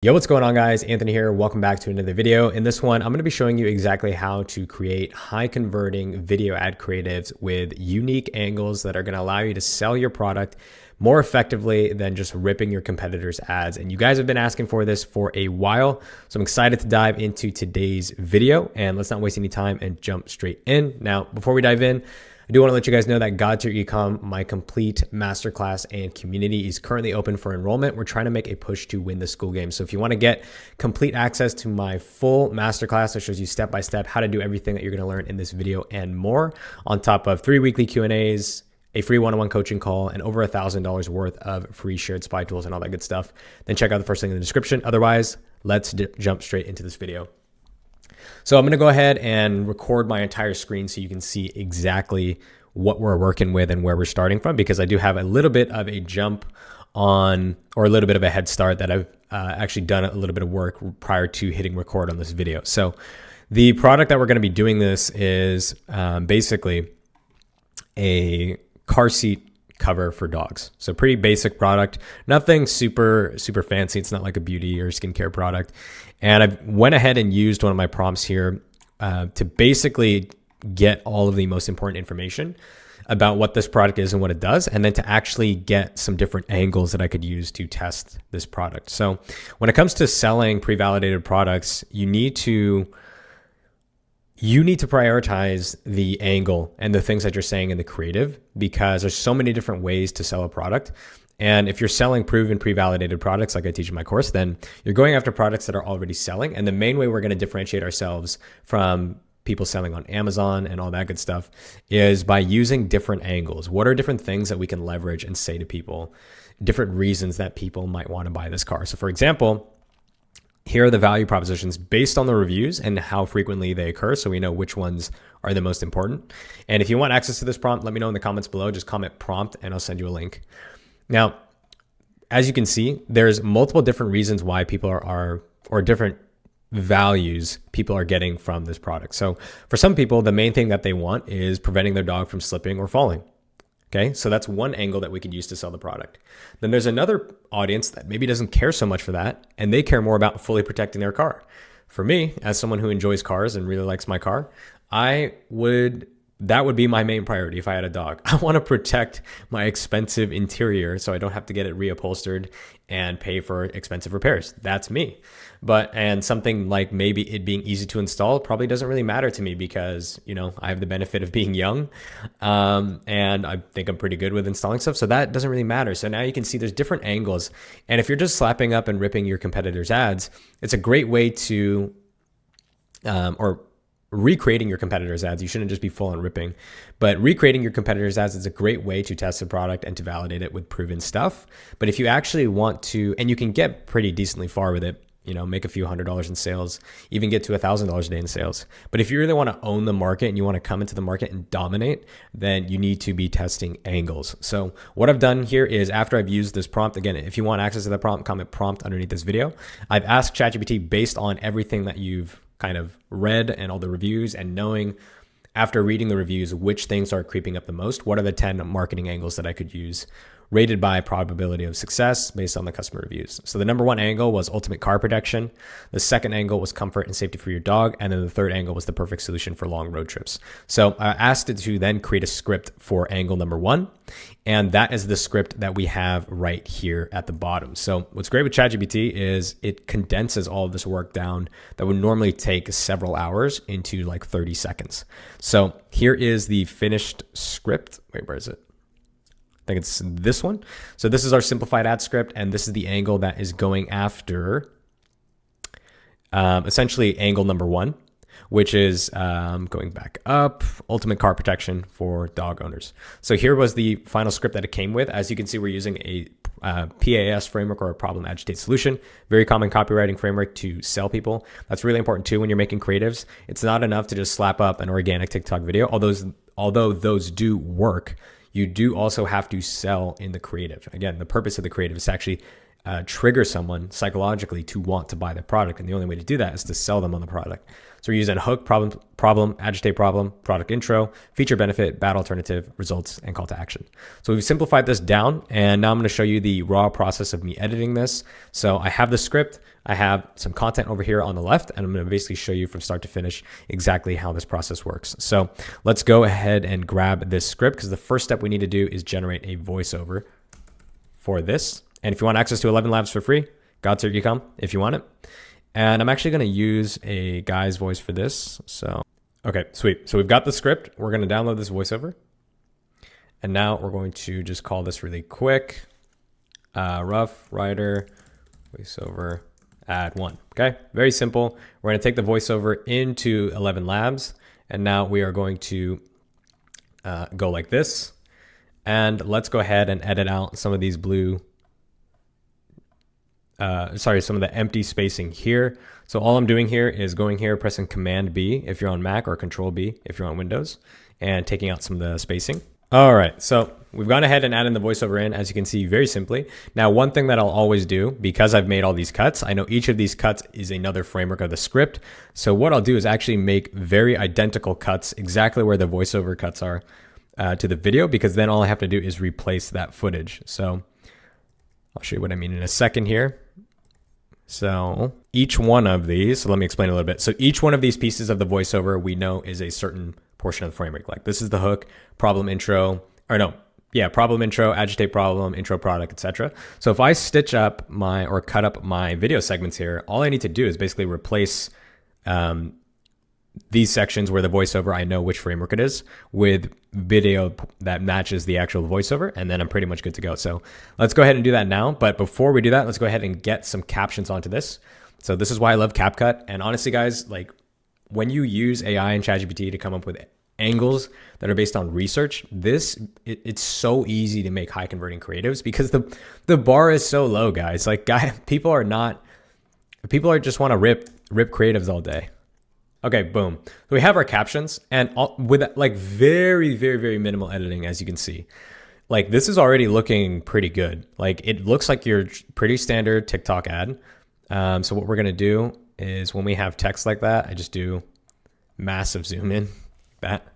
Yo, what's going on, guys? Anthony here. Welcome back to another video. In this one, I'm going to be showing you exactly how to create high converting video ad creatives with unique angles that are going to allow you to sell your product more effectively than just ripping your competitors' ads. And you guys have been asking for this for a while, so I'm excited to dive into today's video, and let's not waste any time and jump straight in. Now, before we dive in, I do want to let you guys know that God to Your Ecom, my complete masterclass and community, is currently open for enrollment. We're trying to make a push to win the school game. So if you want to get complete access to my full masterclass that shows you step by step how to do everything that you're going to learn in this video and more, on top of 3 weekly Q&As, a free one-on-one coaching call, and over $1,000 worth of free shared spy tools and all that good stuff, then check out the first link in the description. Otherwise, let's jump straight into this video. So I'm going to go ahead and record my entire screen so you can see exactly what we're working with and where we're starting from, because I do have a little bit of a jump on, or a little bit of a head start, that I've actually done a little bit of work prior to hitting record on this video. So the product that we're going to be doing this is basically a car seat cover for dogs. So pretty basic product, nothing super fancy. It's not like a beauty or skincare product. And I went ahead and used one of my prompts here to basically get all of the most important information about what this product is and what it does, and then to actually get some different angles that I could use to test this product. So when it comes to selling pre-validated products, you need to prioritize the angle and the things that you're saying in the creative, because there's so many different ways to sell a product. And if you're selling proven pre-validated products, like I teach in my course, then you're going after products that are already selling. And the main way we're going to differentiate ourselves from people selling on Amazon and all that good stuff is by using different angles. What are different things that we can leverage and say to people, different reasons that people might want to buy this car? So for example, here are the value propositions based on the reviews and how frequently they occur, so we know which ones are the most important. And if you want access to this prompt, let me know in the comments below. Just comment prompt and I'll send you a link. Now, as you can see, there's multiple different reasons why people are or different values people are getting from this product. So for some people, the main thing that they want is preventing their dog from slipping or falling. Okay, so that's one angle that we could use to sell the product. Then there's another audience that maybe doesn't care so much for that, and they care more about fully protecting their car. For me, as someone who enjoys cars and really likes my car, that would be my main priority if I had a dog. I want to protect my expensive interior so I don't have to get it reupholstered and pay for expensive repairs. That's me. And something like maybe it being easy to install probably doesn't really matter to me, because, you know, I have the benefit of being young, and I think I'm pretty good with installing stuff. So that doesn't really matter. So now you can see there's different angles. And if you're just slapping up and ripping your competitors' ads, it's a great way to, or recreating your competitors' ads. You shouldn't just be full on ripping, but recreating your competitors' ads is a great way to test the product and to validate it with proven stuff. But if you actually want to, and you can get pretty decently far with it, you know, make a few $100s in sales, even get to $1,000 a day in sales. But if you really want to own the market and you want to come into the market and dominate, then you need to be testing angles. So what I've done here is, after I've used this prompt, again, if you want access to the prompt, comment prompt underneath this video. I've asked ChatGPT, based on everything that you've kind of read and all the reviews, and knowing after reading the reviews which things are creeping up the most, what are the 10 marketing angles that I could use, rated by probability of success based on the customer reviews. So the number one angle was ultimate car protection. The second angle was comfort and safety for your dog. And then the third angle was the perfect solution for long road trips. So I asked it to then create a script for angle number one. And that is the script that we have right here at the bottom. So what's great with ChatGPT is it condenses all of this work down that would normally take several hours into like 30 seconds. So here is the finished script. Wait, where is it? I think it's this one. So this is our simplified ad script, and this is the angle that is going after essentially angle number one, which is going back up, ultimate car protection for dog owners. So here was the final script that it came with. As you can see, we're using a PAS framework, or a problem agitate solution, very common copywriting framework to sell people. That's really important too when you're making creatives. It's not enough to just slap up an organic TikTok video, although those do work. You do also have to sell in the creative. Again, the purpose of the creative is to actually trigger someone psychologically to want to buy the product. And the only way to do that is to sell them on the product. So we're using hook, problem, agitate problem, product intro, feature benefit, bad alternative, results, and call to action. So we've simplified this down, and now I'm going to show you the raw process of me editing this. So I have the script, I have some content over here on the left, and I'm going to basically show you from start to finish exactly how this process works. So let's go ahead and grab this script, because the first step we need to do is generate a voiceover for this. And if you want access to 11 Labs for free, GodSirGecom if you want it. And I'm actually going to use a guy's voice for this. So, okay, sweet. So we've got the script. We're going to download this voiceover. And now we're going to just call this really quick. Rough Rider voiceover add one. Okay, very simple. We're going to take the voiceover into 11 Labs. And now we are going to go like this. And let's go ahead and edit out some of these blue some of the empty spacing here. So all I'm doing here is going here, pressing Command B if you're on Mac, or Control B if you're on Windows, and taking out some of the spacing. All right, so we've gone ahead and added the voiceover in, as you can see, very simply. Now, one thing that I'll always do, because I've made all these cuts, I know each of these cuts is another framework of the script. So what I'll do is actually make very identical cuts exactly where the voiceover cuts are to the video, because then all I have to do is replace that footage. So I'll show you what I mean in a second here. So each one of these, so let me explain a little bit. So each one of these pieces of the voiceover we know is a certain portion of the framework. Like this is the hook, problem intro, problem intro, agitate problem, intro product, etc. So if I stitch up or cut up my video segments here, all I need to do is basically replace these sections where the voiceover, I know which framework it is, with video that matches the actual voiceover, and then I'm pretty much good to go. So let's go ahead and do that now. But before we do that, let's go ahead and get some captions onto this. So this is why I love CapCut. And honestly, guys, like when you use AI and ChatGPT to come up with angles that are based on research, it's so easy to make high converting creatives, because the bar is so low, guys. Like people are just want to rip creatives all day. Okay, boom. So we have our captions, and with like very, very, very minimal editing, as you can see. Like this is already looking pretty good. Like it looks like your pretty standard TikTok ad. So what we're gonna do is when we have text like that, I just do massive zoom in, like that.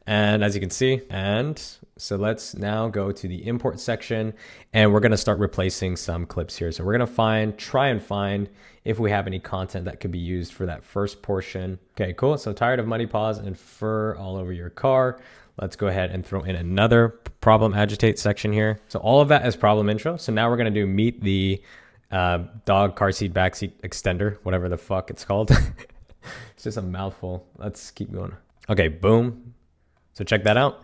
And as you can see, and so let's now go to the import section, and we're gonna start replacing some clips here. So we're gonna try and find if we have any content that could be used for that first portion. Okay, cool. So tired of muddy paws and fur all over your car. Let's go ahead and throw in another problem agitate section here. So all of that is problem intro. So now we're gonna do meet the dog car seat backseat extender, whatever the fuck it's called. It's just a mouthful. Let's keep going. Okay, boom. So check that out.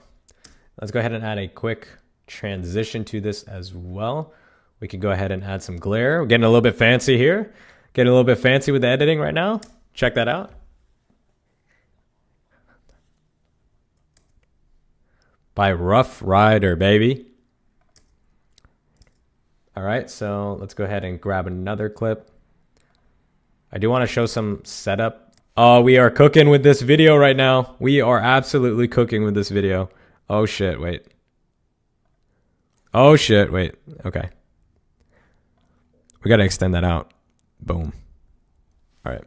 Let's go ahead and add a quick transition to this as well. We can go ahead and add some glare. We're getting a little bit fancy here. Getting a little bit fancy with the editing right now. Check that out. By Rough Rider, baby. All right, so let's go ahead and grab another clip. I do want to show some setup. Oh, we are cooking with this video right now. We are absolutely cooking with this video. Oh shit, wait. Oh shit, wait. Okay. We got to extend that out. Boom. All right.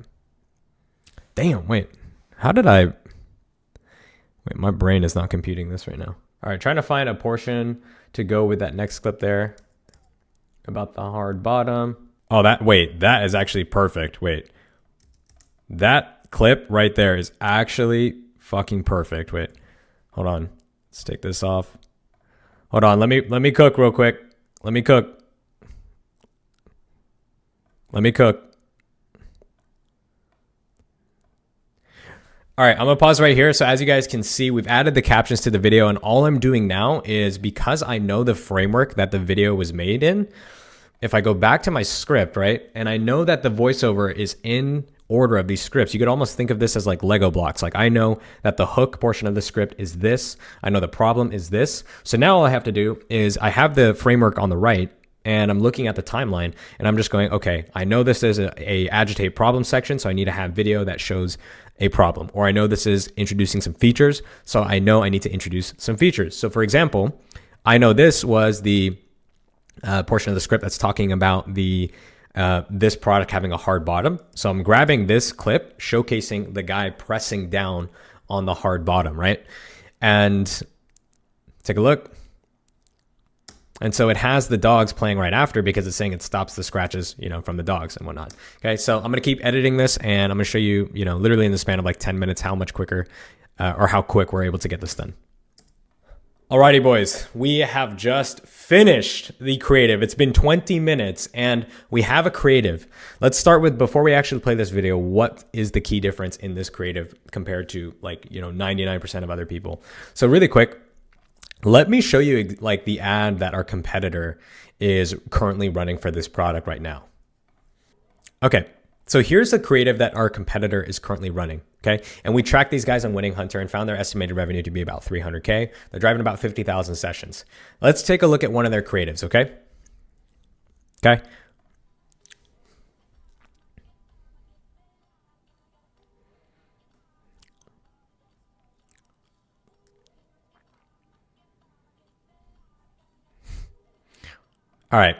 Damn, wait. How did I... Wait, my brain is not computing this right now. All right, trying to find a portion to go with that next clip there. About the hard bottom. Oh, that is actually perfect. Wait. That clip right there is actually fucking perfect. Wait. Hold on. Let's take this off. Hold on. Let me cook real quick. Let me cook. All right, I'm gonna pause right here. So as you guys can see, we've added the captions to the video, and all I'm doing now is, because I know the framework that the video was made in, if I go back to my script, right, and I know that the voiceover is in order of these scripts, you could almost think of this as like Lego blocks. Like I know that the hook portion of the script is this. I know the problem is this. So now all I have to do is I have the framework on the right, and I'm looking at the timeline, and I'm just going, okay, I know this is a agitate problem section, so I need to have video that shows a problem. Or I know this is introducing some features, so I know I need to introduce some features. So for example, I know this was the portion of the script that's talking about the this product having a hard bottom. So I'm grabbing this clip showcasing the guy pressing down on the hard bottom, right? And take a look. And so it has the dogs playing right after because it's saying it stops the scratches, from the dogs and whatnot. Okay, so I'm going to keep editing this and I'm going to show you, literally in the span of like 10 minutes, how much quicker or how quick we're able to get this done. Alrighty, boys, we have just finished the creative. It's been 20 minutes and we have a creative. Let's start with, before we actually play this video, what is the key difference in this creative compared to 99% of other people? So really quick, let me show you like the ad that our competitor is currently running for this product right now. Okay. So here's the creative that our competitor is currently running, okay? And we tracked these guys on Winning Hunter and found their estimated revenue to be about 300K. They're driving about 50,000 sessions. Let's take a look at one of their creatives, okay? Okay. All right.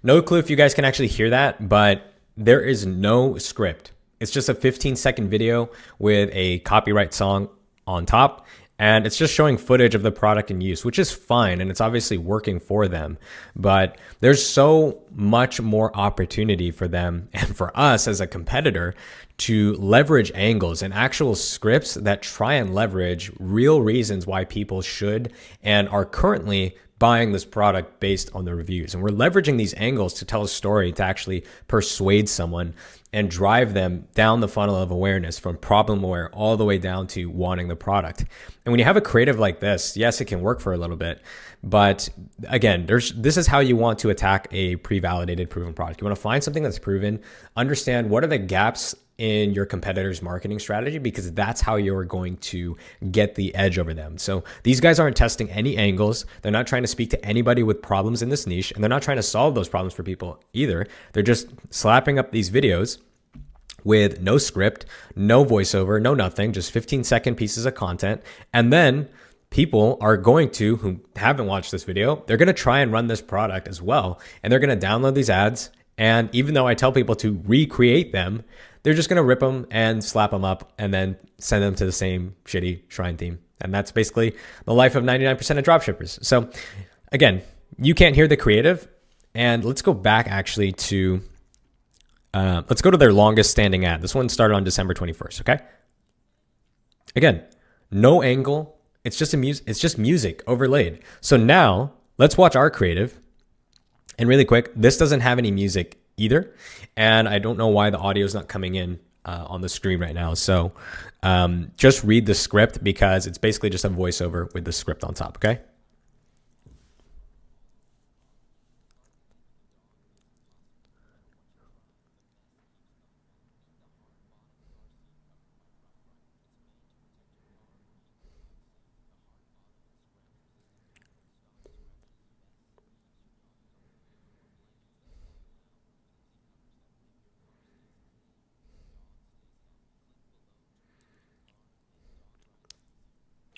No clue if you guys can actually hear that, but there is no script. It's just a 15-second video with a copyright song on top. And it's just showing footage of the product in use, which is fine. And it's obviously working for them. But there's so much more opportunity for them and for us as a competitor to leverage angles and actual scripts that try and leverage real reasons why people should and are currently buying this product based on the reviews. And we're leveraging these angles to tell a story, to actually persuade someone and drive them down the funnel of awareness from problem aware all the way down to wanting the product. And when you have a creative like this, yes, it can work for a little bit, but again, this is how you want to attack a pre-validated proven product. You want to find something that's proven, understand what are the gaps in your competitor's marketing strategy, because that's how you're going to get the edge over them. So these guys aren't testing any angles. They're not trying to speak to anybody with problems in this niche, and they're not trying to solve those problems for people either. They're just slapping up these videos with no script, no voiceover, no nothing, just 15-second pieces of content. And then people are going to, who haven't watched this video, they're going to try and run this product as well. And they're going to download these ads. And even though I tell people to recreate them, they're just going to rip them and slap them up and then send them to the same shitty shrine theme. And that's basically the life of 99% of dropshippers. So again, you can't hear the creative. And let's go back actually to, let's go to their longest standing ad. This one started on December 21st. Okay. Again, no angle. It's just music overlaid. So now let's watch our creative. And really quick, this doesn't have any music either. And I don't know why the audio is not coming in on the screen right now. So just read the script, because it's basically just a voiceover with the script on top. Okay.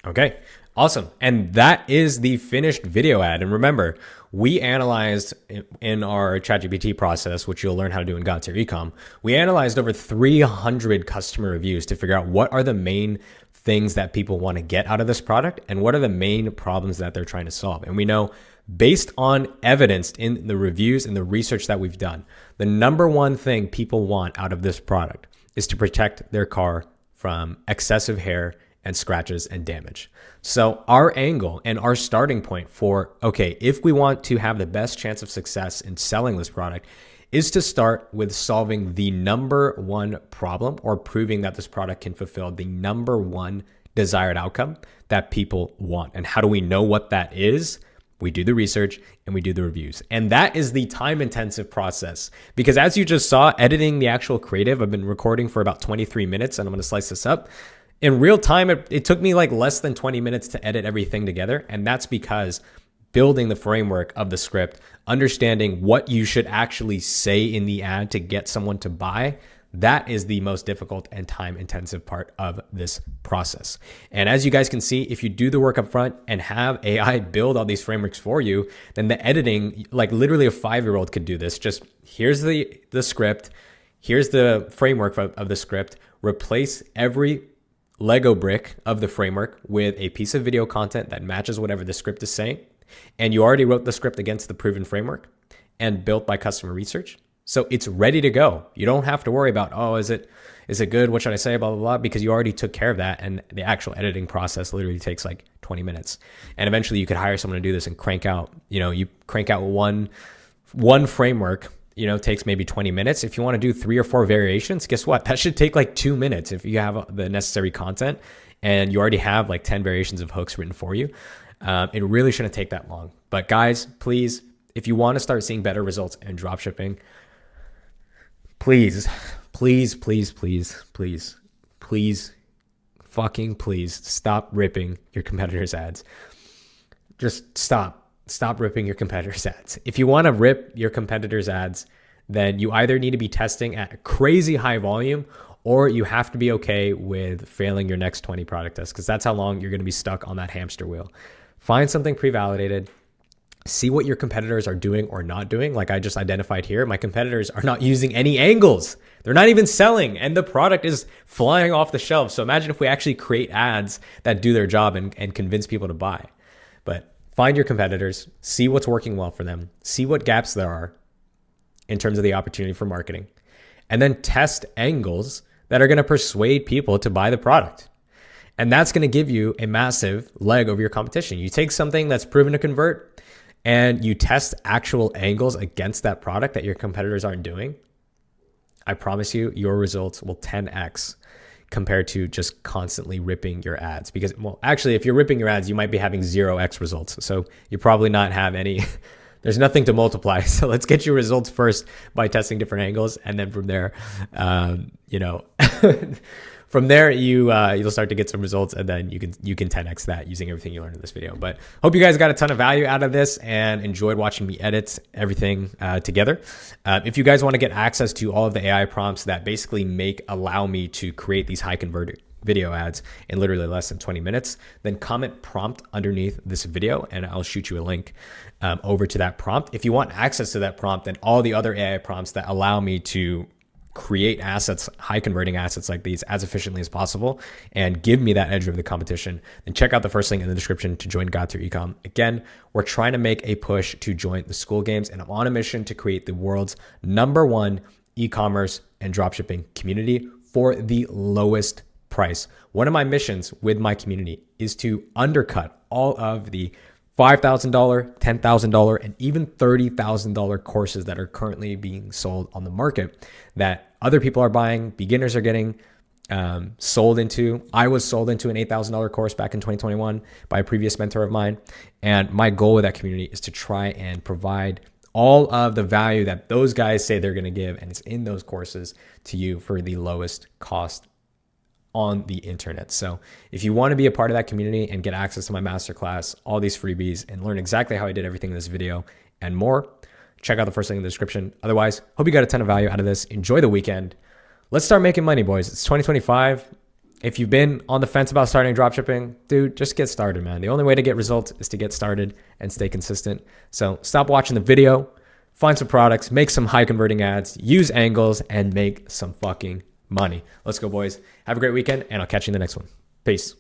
Okay, awesome. And that is the finished video ad. And remember, we analyzed in our ChatGPT process, which you'll learn how to do in God Tier Ecom, we analyzed over 300 customer reviews to figure out what are the main things that people want to get out of this product and what are the main problems that they're trying to solve. And we know, based on evidence in the reviews and the research that we've done, the number one thing people want out of this product is to protect their car from excessive hair and scratches and damage. So our angle and our starting point for, okay, if we want to have the best chance of success in selling this product, is to start with solving the number one problem, or proving that this product can fulfill the number one desired outcome that people want. And how do we know what that is? We do the research and we do the reviews. And that is the time intensive process, because as you just saw, editing the actual creative, I've been recording for about 23 minutes, and I'm going to slice this up. In real time, it took me like less than 20 minutes to edit everything together. And that's because building the framework of the script, understanding what you should actually say in the ad to get someone to buy, That is the most difficult and time intensive part of this process. And as you guys can see, if you do the work up front and have AI build all these frameworks for you, then the editing, like literally a 5-year-old could do this. Just here's the script, here's the framework of the script, replace every Lego brick of the framework with a piece of video content that matches whatever the script is saying. And you already wrote the script against the proven framework and built by customer research. So it's ready to go. You don't have to worry about, oh, is it good? What should I say? Blah, blah, blah, because you already took care of that. And the actual editing process literally takes like 20 minutes. And eventually you could hire someone to do this and crank out, you crank out one framework, takes maybe 20 minutes. If you want to do 3 or 4 variations, guess what? That should take like 2 minutes if you have the necessary content and you already have like 10 variations of hooks written for you. It really shouldn't take that long. But guys, please, if you want to start seeing better results in dropshipping, please, fucking please stop ripping your competitors' ads. Just stop ripping your competitors' ads. If you want to rip your competitors' ads, then you either need to be testing at a crazy high volume or you have to be okay with failing your next 20 product tests, because that's how long you're going to be stuck on that hamster wheel. Find something pre-validated. See what your competitors are doing or not doing. Like I just identified here, my competitors are not using any angles. They're not even selling and the product is flying off the shelf. So imagine if we actually create ads that do their job and convince people to buy. But find your competitors, see what's working well for them, see what gaps there are in terms of the opportunity for marketing, and then test angles that are going to persuade people to buy the product. And that's going to give you a massive leg over your competition. You take something that's proven to convert and you test actual angles against that product that your competitors aren't doing. I promise you, your results will 10x compared to just constantly ripping your ads. Because, well, actually, if you're ripping your ads, you might be having 0x results. So you probably not have any, there's nothing to multiply. So let's get your results first by testing different angles. And then from there, from there, you'll start to get some results, and then you can 10x that using everything you learned in this video. But hope you guys got a ton of value out of this and enjoyed watching me edit everything together. If you guys want to get access to all of the AI prompts that basically allow me to create these high converting video ads in literally less than 20 minutes, then comment prompt underneath this video and I'll shoot you a link over to that prompt. If you want access to that prompt and all the other AI prompts that allow me to create assets, high converting assets like these as efficiently as possible and give me that edge over the competition, then check out the first link in the description to join God Through Ecom. Again, we're trying to make a push to join the school games, and I'm on a mission to create the world's #1 e-commerce and dropshipping community for the lowest price. One of my missions with my community is to undercut all of the $5,000, $10,000, and even $30,000 courses that are currently being sold on the market that other people are buying, beginners are getting sold into. I was sold into an $8,000 course back in 2021 by a previous mentor of mine. And my goal with that community is to try and provide all of the value that those guys say they're going to give, and it's in those courses to you for the lowest cost on the internet. So if you want to be a part of that community and get access to my masterclass, all these freebies, and learn exactly how I did everything in this video and more, check out the first link in the description. Otherwise, hope you got a ton of value out of this. Enjoy the weekend. Let's start making money, boys. It's 2025. If you've been on the fence about starting dropshipping, dude, just get started, man. The only way to get results is to get started and stay consistent. So stop watching the video, find some products, make some high converting ads, use angles, and make some fucking money. Let's go, boys. Have a great weekend, and I'll catch you in the next one. Peace.